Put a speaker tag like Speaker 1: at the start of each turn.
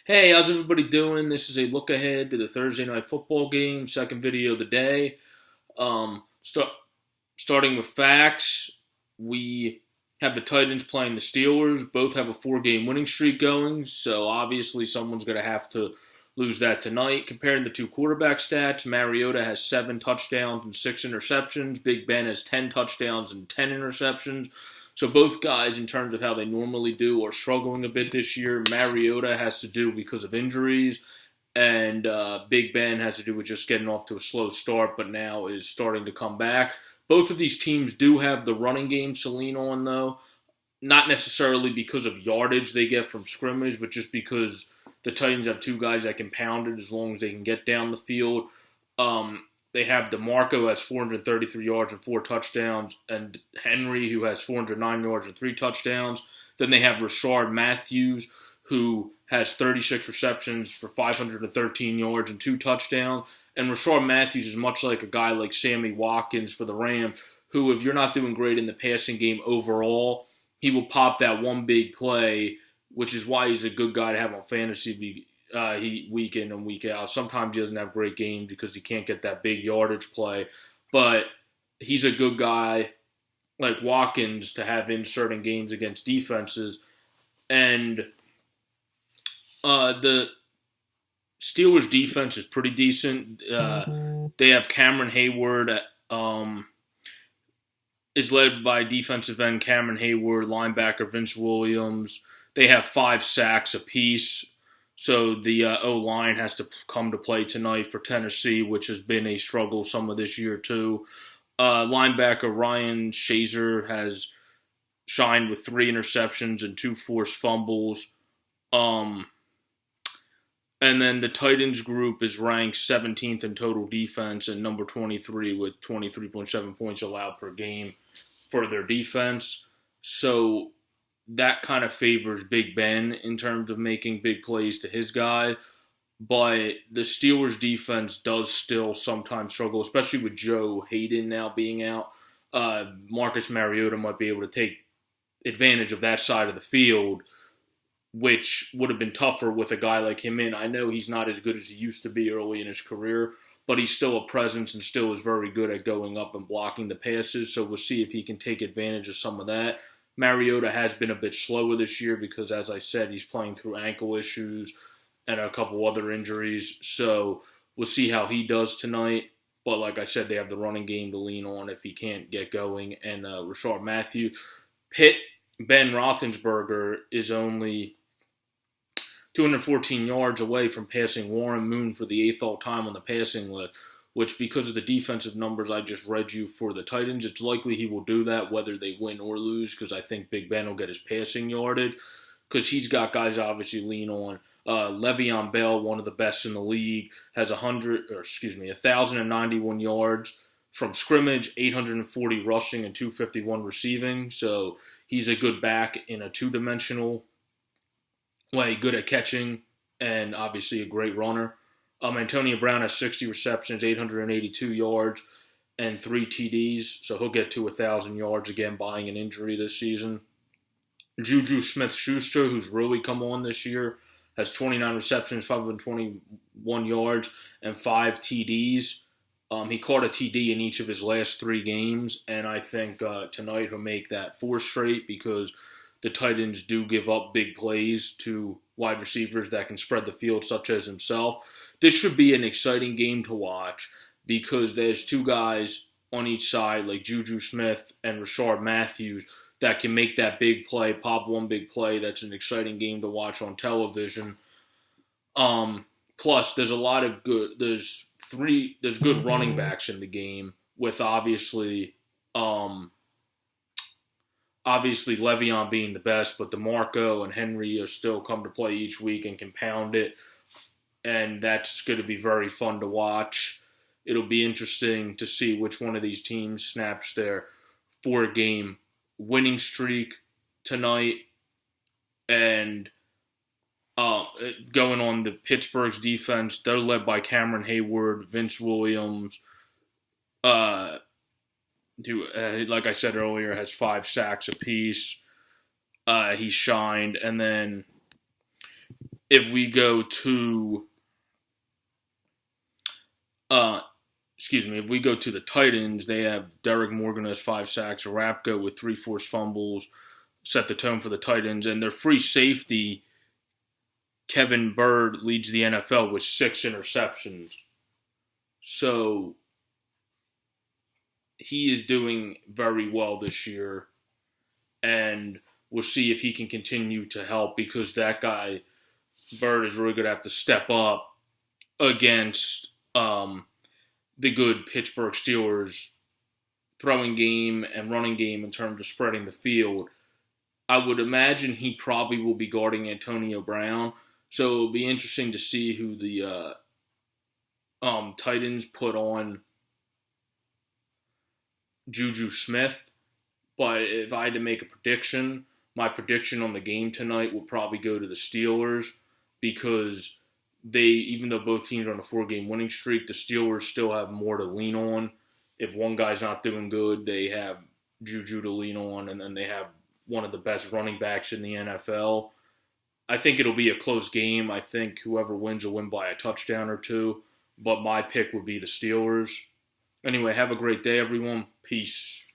Speaker 1: Hey, how's everybody doing? This is a look ahead to the Thursday night football game, second video of the day. Um, start, Starting with facts, we have the Titans playing the Steelers. Both have a four-game winning streak going, so obviously someone's going to have to lose that tonight. Comparing the two quarterback stats, Mariota has 7 touchdowns and 6 interceptions. Big Ben has 10 touchdowns and 10 interceptions. So both guys, in terms of how they normally do, are struggling a bit this year. Mariota has to do because of injuries, and Big Ben has to do with just getting off to a slow start, but now is starting to come back. Both of these teams do have the running games to lean on, though. Not necessarily because of yardage they get from scrimmage, but just because the Titans have two guys that can pound it as long as they can get down the field. They have DeMarco has 433 yards and 4 touchdowns, and Henry, who has 409 yards and 3 touchdowns. Then they have Rashard Matthews, who has 36 receptions for 513 yards and 2 touchdowns. And Rashard Matthews is much like a guy like Sammy Watkins for the Rams, who, if you're not doing great in the passing game overall, he will pop that one big play, which is why he's a good guy to have on fantasy week in and week out. Sometimes he doesn't have great games because he can't get that big yardage play, but he's a good guy like Watkins to have in certain games against defenses. And the Steelers' defense is pretty decent. They have Cameron Hayward, is led by defensive end Cameron Hayward, linebacker Vince Williams. They have 5 sacks apiece. So the O-line has to come to play tonight for Tennessee, which has been a struggle some of this year too. Linebacker Ryan Shazier has shined with 3 interceptions and 2 forced fumbles. And then the Titans group is ranked 17th in total defense and number 23 with 23.7 points allowed per game for their defense. So that kind of favors Big Ben in terms of making big plays to his guy. But the Steelers' defense does still sometimes struggle, especially with Joe Hayden now being out. Marcus Mariota might be able to take advantage of that side of the field, which would have been tougher with a guy like him in. I know he's not as good as he used to be early in his career, but he's still a presence and still is very good at going up and blocking the passes. So we'll see if he can take advantage of some of that. Mariota has been a bit slower this year because, as I said, he's playing through ankle issues and a couple other injuries. So we'll see how he does tonight. But like I said, they have the running game to lean on if he can't get going. And Rashard Matthews. Ben Roethlisberger is only 214 yards away from passing Warren Moon for the 8th all-time on the passing list, which, because of the defensive numbers I just read you for the Titans, it's likely he will do that whether they win or lose, because I think Big Ben will get his passing yardage, because he's got guys obviously lean on. Le'Veon Bell, one of the best in the league, has 1,091 yards from scrimmage, 840 rushing, and 251 receiving. So he's a good back in a two-dimensional way, good at catching, and obviously a great runner. Antonio Brown has 60 receptions, 882 yards, and 3 TDs, so he'll get to 1,000 yards again, buying an injury this season. Juju Smith-Schuster, who's really come on this year, has 29 receptions, 521 yards, and 5 TDs. He caught a TD in each of his last 3 games, and I think tonight he'll make that 4 straight because the Titans do give up big plays to wide receivers that can spread the field, such as himself. This should be an exciting game to watch because there's 2 guys on each side, like Juju Smith and Rashard Matthews, that can make that big play, pop one big play. That's an exciting game to watch on television. Plus, there's a lot of good. There's good running backs in the game with obviously Le'Veon being the best, but DeMarco and Henry are still come to play each week and can pound it. And that's going to be very fun to watch. It'll be interesting to see which one of these teams snaps their 4-game winning streak tonight. And going on the Pittsburgh's defense, they're led by Cameron Hayward, Vince Williams, who, like I said earlier, has 5 sacks apiece. He shined. And then if we go to if we go to the Titans, they have Derek Morgan has 5 sacks, Arapko with 3 forced fumbles, set the tone for the Titans, and their free safety, Kevin Byrd, leads the NFL with 6 interceptions. So he is doing very well this year, and we'll see if he can continue to help, because that guy, Byrd, is really going to have to step up against the good Pittsburgh Steelers throwing game and running game in terms of spreading the field. I would imagine he probably will be guarding Antonio Brown, so it'll be interesting to see who the Titans put on Juju Smith. But if I had to make a prediction, my prediction on the game tonight will probably go to the Steelers, because even though both teams are on a 4-game winning streak, the Steelers still have more to lean on. If one guy's not doing good, they have Juju to lean on, and then they have one of the best running backs in the NFL. I think it'll be a close game. I think whoever wins will win by a touchdown or 2, but my pick would be the Steelers. Anyway, have a great day, everyone. Peace.